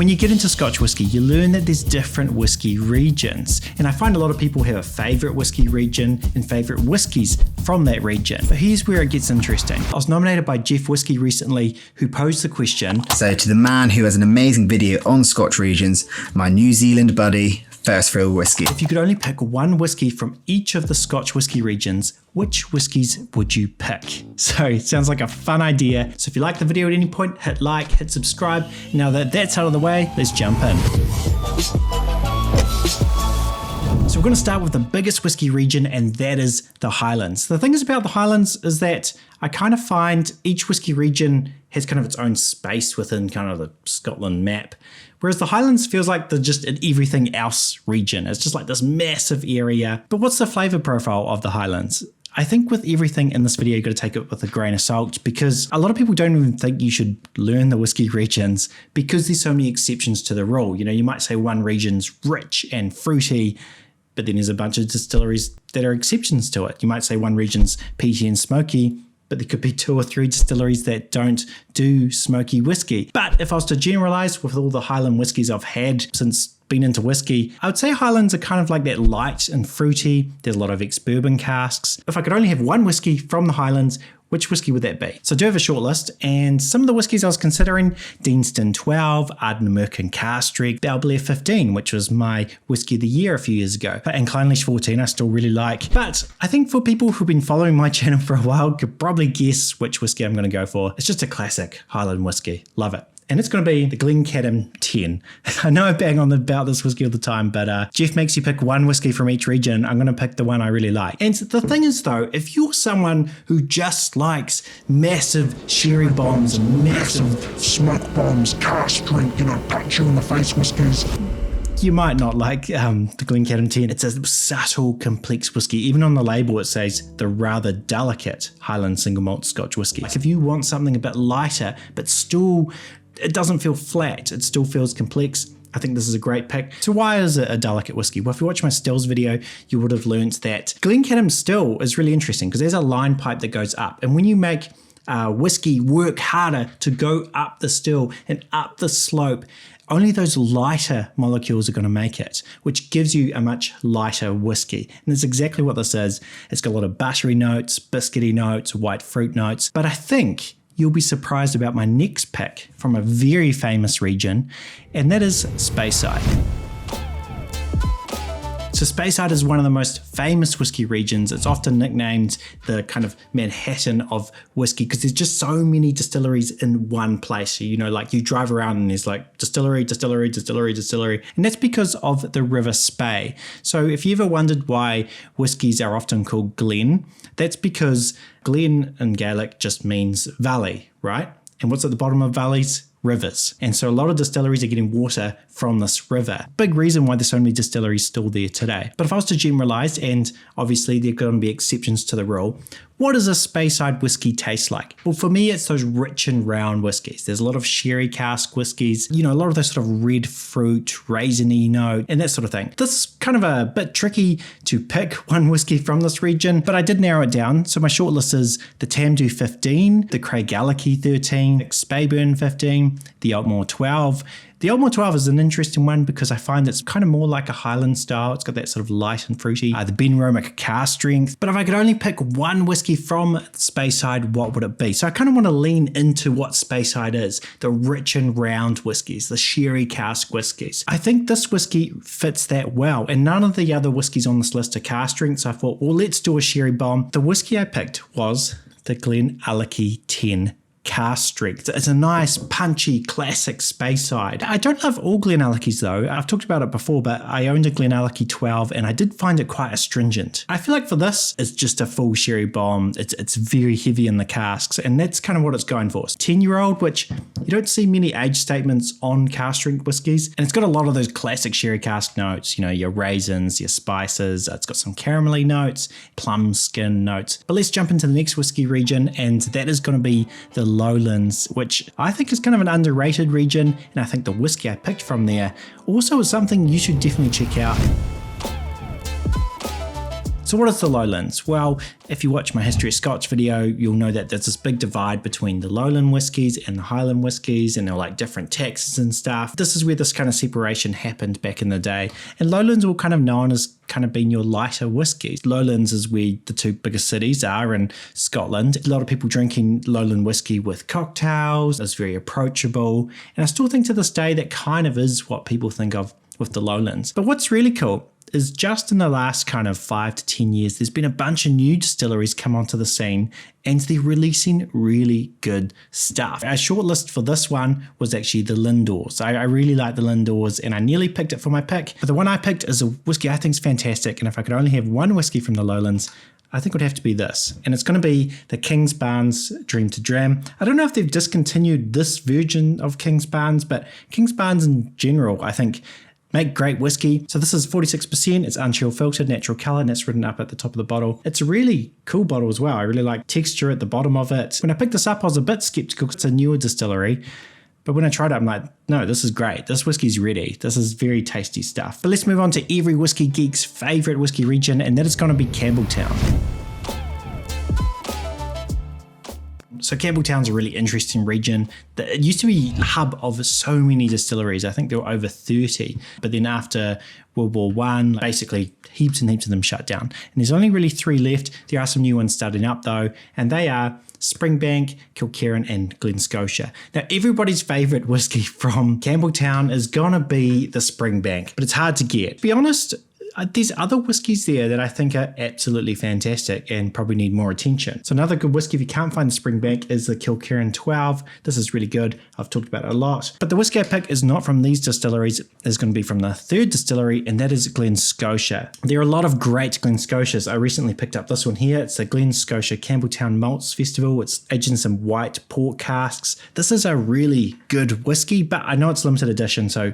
When you get into Scotch whisky, you learn that there's different whisky regions. And I find a lot of people have a favourite whisky region and favourite whiskies from that region. But here's where it gets interesting. I was nominated by Jeff Whiskey recently, who posed the question. So to the man who has an amazing video on Scotch regions, my New Zealand buddy, First Fill Whiskey. If you could only pick one whiskey from each of the Scotch whisky regions, which whiskies would you pick? So it sounds like a fun idea. So if you like the video at any point, hit like, hit subscribe. Now that that's out of the way, let's jump in. So we're going to start with the biggest whisky region, and that is the Highlands. The thing is about the Highlands is that I kind of find each whisky region has kind of its own space within kind of the Scotland map. Whereas the Highlands feels like they're just an everything else region. It's just like this massive area. But what's the flavour profile of the Highlands? I think with everything in this video, you've got to take it with a grain of salt, because a lot of people don't even think you should learn the whisky regions because there's so many exceptions to the rule. You know, you might say one region's rich and fruity, but then there's a bunch of distilleries that are exceptions to it. You might say one region's peaty and smoky, but there could be 2 or 3 distilleries that don't do smoky whiskey. But if I was to generalize with all the Highland whiskies I've had since being into whiskey, I would say Highlands are kind of like that light and fruity. There's a lot of ex-bourbon casks. If I could only have one whiskey from the Highlands, which whiskey would that be? So I do have a short list, and some of the whiskies I was considering: Deanston 12, Ardnamurchan Castrick, Balblair 15, which was my whiskey of the year a few years ago, and Clynelish 14 I still really like. But I think for people who've been following my channel for a while could probably guess which whiskey I'm going to go for. It's just a classic Highland whiskey. Love it. And it's going to be the Glencairn 10. I know I bang on about this whiskey all the time, but Jeff makes you pick one whiskey from each region. I'm going to pick the one I really like. And the thing is though, if you're someone who just likes massive sherry bombs and massive smoke bombs, cask drink, punch you in the face whiskies, you might not like the Glencairn 10. It's a subtle, complex whiskey. Even on the label, it says the rather delicate Highland single malt Scotch whiskey. Like if you want something a bit lighter, but still, it doesn't feel flat, it still feels complex, I think this is a great pick. So why is it a delicate whiskey? Well, if you watch my stills video, you would have learned that Glencairn still is really interesting because there's a line pipe that goes up. And when you make whiskey work harder to go up the still and up the slope, only those lighter molecules are going to make it, which gives you a much lighter whiskey. And that's exactly what this is. It's got a lot of buttery notes, biscuity notes, white fruit notes. But I think you'll be surprised about my next pick from a very famous region, and that is Speyside. So Speyside is one of the most famous whiskey regions. It's often nicknamed the kind of Manhattan of whiskey because there's just so many distilleries in one place. You know, like you drive around and there's like distillery, distillery, distillery, distillery. And that's because of the River Spey. So if you ever wondered why whiskies are often called Glen, that's because Glen in Gaelic just means valley, right? And what's at the bottom of valleys? Rivers. And so a lot of distilleries are getting water from this river. Big reason why there's so many distilleries still there today. But if I was to generalize, and obviously there are going to be exceptions to the rule, what does a Speyside whiskey taste like? Well, for me, it's those rich and round whiskies. There's a lot of sherry cask whiskies, a lot of those sort of red fruit, raisiny note, and that sort of thing. This is kind of a bit tricky to pick one whiskey from this region, but I did narrow it down. So my short list is the Tamdhu 15, the Craigellachie 13, Speyburn 15, the Altmore 12. The Altmore 12 is an interesting one because I find it's kind of more like a Highland style. It's got that sort of light and fruity, the Benromach cask strength. But if I could only pick one whiskey from Speyside, what would it be? So I kind of want to lean into what Speyside is, the rich and round whiskies, the sherry cask whiskies. I think this whiskey fits that well, and none of the other whiskies on this list are cask strength, so I thought, well, let's do a sherry bomb. The whiskey I picked was the Glenallachie 10 cask strength. It's a nice, punchy, classic Speyside. I don't love all Glenallachies though. I've talked about it before, but I owned a Glenallachie 12 and I did find it quite astringent. I feel like for this, it's just a full sherry bomb. It's very heavy in the casks, and that's kind of what it's going for. 10-year-old, which you don't see many age statements on cask strength whiskies, and it's got a lot of those classic sherry cask notes, your raisins, your spices. It's got some caramelly notes, plum skin notes. But let's jump into the next whiskey region, and that is going to be the Lowlands, which I think is kind of an underrated region, and I think the whiskey I picked from there also is something you should definitely check out. So what is the Lowlands? Well, if you watch my History of Scotch video, you'll know that there's this big divide between the Lowland whiskies and the Highland whiskies, and they're like different taxes and stuff. This is where this kind of separation happened back in the day. And Lowlands were kind of known as kind of being your lighter whiskies. Lowlands is where the two biggest cities are in Scotland. A lot of people drinking Lowland whiskey with cocktails. It's very approachable. And I still think to this day that kind of is what people think of with the Lowlands. But what's really cool is just in the last kind of 5 to 10 years, there's been a bunch of new distilleries come onto the scene and they're releasing really good stuff. Our shortlist for this one was actually the Lindors. I really like the Lindors and I nearly picked it for my pick. But the one I picked is a whiskey I think is fantastic. And if I could only have one whiskey from the Lowlands, I think it would have to be this. And it's going to be the Kingsbarns Dream to Dram. I don't know if they've discontinued this version of Kingsbarns, but Kingsbarns in general, I think, make great whiskey. So this is 46%, it's unchill filtered, natural color, and it's written up at the top of the bottle. It's a really cool bottle as well. I really like texture at the bottom of it. When I picked this up, I was a bit skeptical because it's a newer distillery. But when I tried it, I'm like, no, this is great. This whiskey's ready. This is very tasty stuff. But let's move on to every whiskey geek's favorite whiskey region, and that is going to be Campbeltown. So Campbelltown's a really interesting region. It used to be a hub of so many distilleries. I think there were over 30. But then after World War I, basically heaps and heaps of them shut down. And there's only really 3 left. There are some new ones starting up though, and they are Springbank, Kilkerran, and Glen Scotia. Now, everybody's favourite whiskey from Campbeltown is going to be the Springbank, but it's hard to get. To be honest, there's other whiskies there that I think are absolutely fantastic and probably need more attention. So another good whiskey if you can't find the Springbank is the Kilkerran 12. This is really good. I've talked about it a lot. But the whiskey I pick is not from these distilleries. It's going to be from the third distillery, and that is Glen Scotia. There are a lot of great Glen Scotias. I recently picked up this one here. It's the Glen Scotia Campbeltown Malts Festival. It's aged in some white port casks. This is a really good whiskey, but I know it's limited edition, so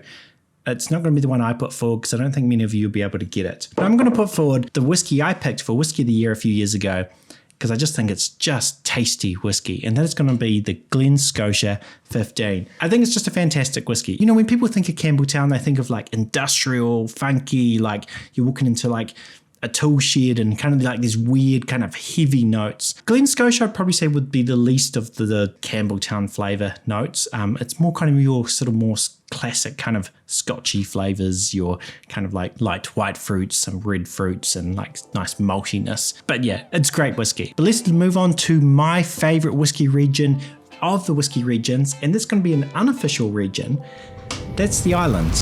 it's not going to be the one I put forward because I don't think many of you will be able to get it. But I'm going to put forward the whiskey I picked for Whiskey of the Year a few years ago because I just think it's just tasty whiskey, and that is going to be the Glen Scotia 15. I think it's just a fantastic whiskey. You know, when people think of Campbeltown, they think of like industrial, funky, like you're walking into like a tool shed and kind of like these weird kind of heavy notes. Glen Scotia I'd probably say would be the least of the Campbeltown flavour notes. It's more kind of your sort of more classic kind of Scotchy flavours, your kind of like light white fruits, some red fruits and like nice maltiness. But yeah, it's great whiskey. But let's move on to my favourite whiskey region of the whiskey regions, and that's going to be an unofficial region. That's the Islands.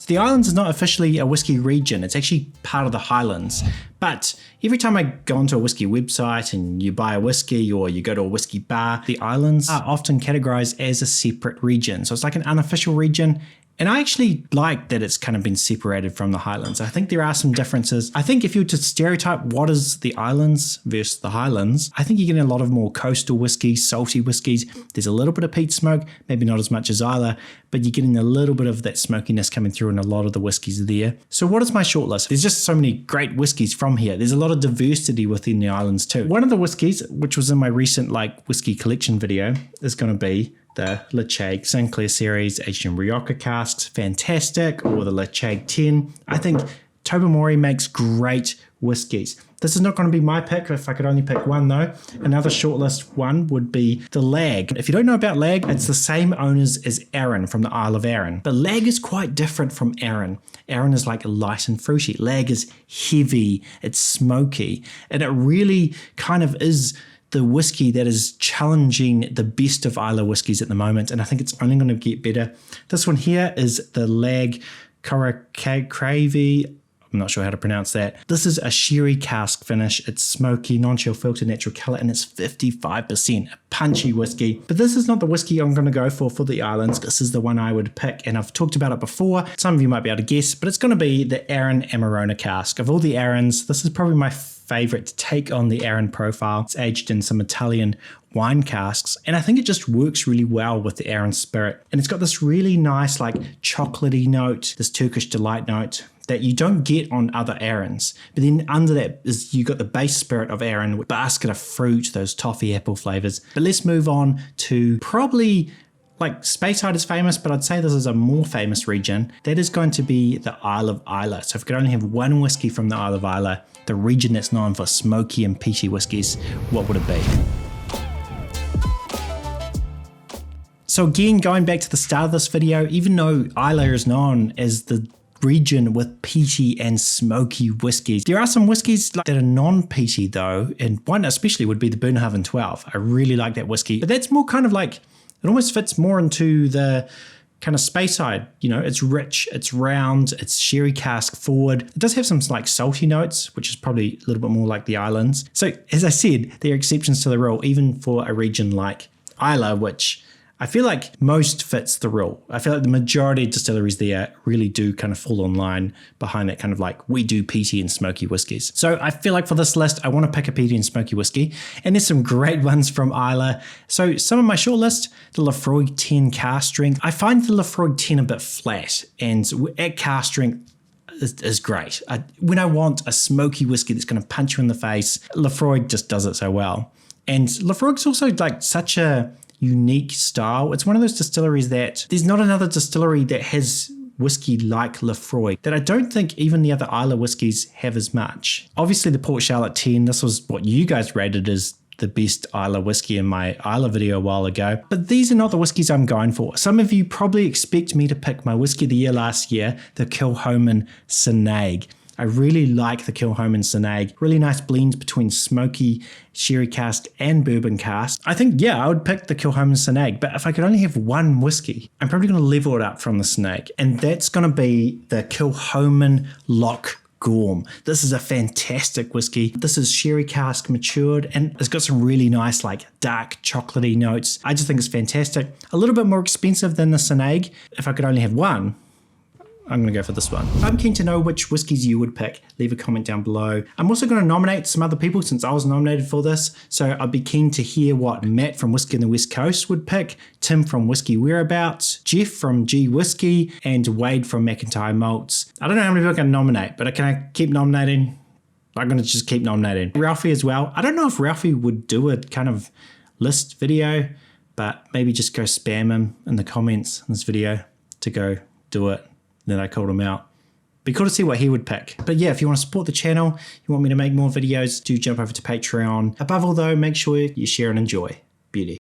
The Islands is not officially a whiskey region, it's actually part of the Highlands. But every time I go onto a whiskey website and you buy a whiskey or you go to a whiskey bar, the Islands are often categorized as a separate region. So it's like an unofficial region. And I actually like that it's kind of been separated from the Highlands. I think there are some differences. I think if you were to stereotype what is the Islands versus the Highlands, I think you're getting a lot of more coastal whiskeys, salty whiskeys. There's a little bit of peat smoke, maybe not as much as Islay, but you're getting a little bit of that smokiness coming through in a lot of the whiskeys there. So what is my shortlist? There's just so many great whiskeys from here. There's a lot of diversity within the Islands too. One of the whiskeys, which was in my recent like whiskey collection video, is going to be the Lechag Sinclair series aged in Rioja casks, fantastic, or the Lechag 10. I think Tobermory makes great whiskies. This is not going to be my pick if I could only pick one though. Another shortlist one would be the Lag. If you don't know about Lag, it's the same owners as Arran from the Isle of Arran. But Lag is quite different from Arran. Arran is like light and fruity. Lag is heavy, it's smoky, and it really kind of is the whiskey that is challenging the best of Islay whiskies at the moment, and I think it's only going to get better. This one here is the Lag Coracravi. I'm not sure how to pronounce that. This is a sherry cask finish. It's smoky, non-chill filtered, natural colour, and it's 55%, a punchy whiskey. But this is not the whiskey I'm going to go for the Islands. This is the one I would pick, and I've talked about it before. Some of you might be able to guess, but it's going to be the Arran Amarona cask. Of all the Arrans, this is probably my favourite to take on the Arran profile. It's aged in some Italian wine casks, and I think it just works really well with the Arran spirit. And it's got this really nice like chocolatey note, this Turkish delight note that you don't get on other Arrans. But then under that is you got the base spirit of Arran with basket of fruit, those toffee apple flavours. But let's move on to probably like Speyside is famous, but I'd say this is a more famous region. That is going to be the Isle of Islay. So if I could only have one whiskey from the Isle of Islay, the region that's known for smoky and peaty whiskies, what would it be? So again, going back to the start of this video, even though Islay is known as the region with peaty and smoky whiskies, there are some whiskies that are non-peaty though, and one especially would be the Bunnahabhain 12. I really like that whiskey, but that's more kind of like, it almost fits more into the kind of Speyside. You know, it's rich, it's round, it's sherry cask forward. It does have some like salty notes, which is probably a little bit more like the Islands. So as I said, there are exceptions to the rule, even for a region like Islay, which I feel like most fits the rule. I feel like the majority of distilleries there really do kind of fall in line behind that kind of like, we do peaty and smoky whiskies. So I feel like for this list, I want to pick a peaty and smoky whiskey. And there's some great ones from Islay. So some of my short list, the Lafroig 10 cask strength. I find the Lafroig 10 a bit flat, and at cask strength, is great. When I want a smoky whiskey that's going to punch you in the face, Lafroig just does it so well. And Lafroig's also like such a unique style. It's one of those distilleries that there's not another distillery that has whiskey like Lafroig, that I don't think even the other Islay whiskies have as much. Obviously the Port Charlotte 10, this was what you guys rated as the best Islay whiskey in my Islay video a while ago, but these are not the whiskies I'm going for. Some of you probably expect me to pick my whiskey of the year last year, the Kilchoman Sinag. I really like the Kilchoman Sinag. Really nice blends between smoky sherry cask and bourbon cask. I think, yeah, I would pick the Kilchoman Sinag, but if I could only have one whiskey, I'm probably going to level it up from the Sinag, and that's going to be the Kilchoman Loch Gorm. This is a fantastic whiskey. This is sherry cask matured, and it's got some really nice like dark chocolatey notes. I just think it's fantastic. A little bit more expensive than the Sinag. If I could only have one, I'm going to go for this one. I'm keen to know which whiskies you would pick. Leave a comment down below. I'm also going to nominate some other people since I was nominated for this. So I'd be keen to hear what Matt from Whiskey on the West Coast would pick, Tim from Whiskey Whereabouts, Jeff from G Whiskey, and Wade from McIntyre Malts. I don't know how many people I can nominate, but can I keep nominating? I'm going to just keep nominating. Ralphie as well. I don't know if Ralphie would do a kind of list video, but maybe just go spam him in the comments in this video to go do it. Then I called him out. Be cool to see what he would pick. But yeah, if you want to support the channel, you want me to make more videos, do jump over to Patreon. Above all though, make sure you share and enjoy. Beauty.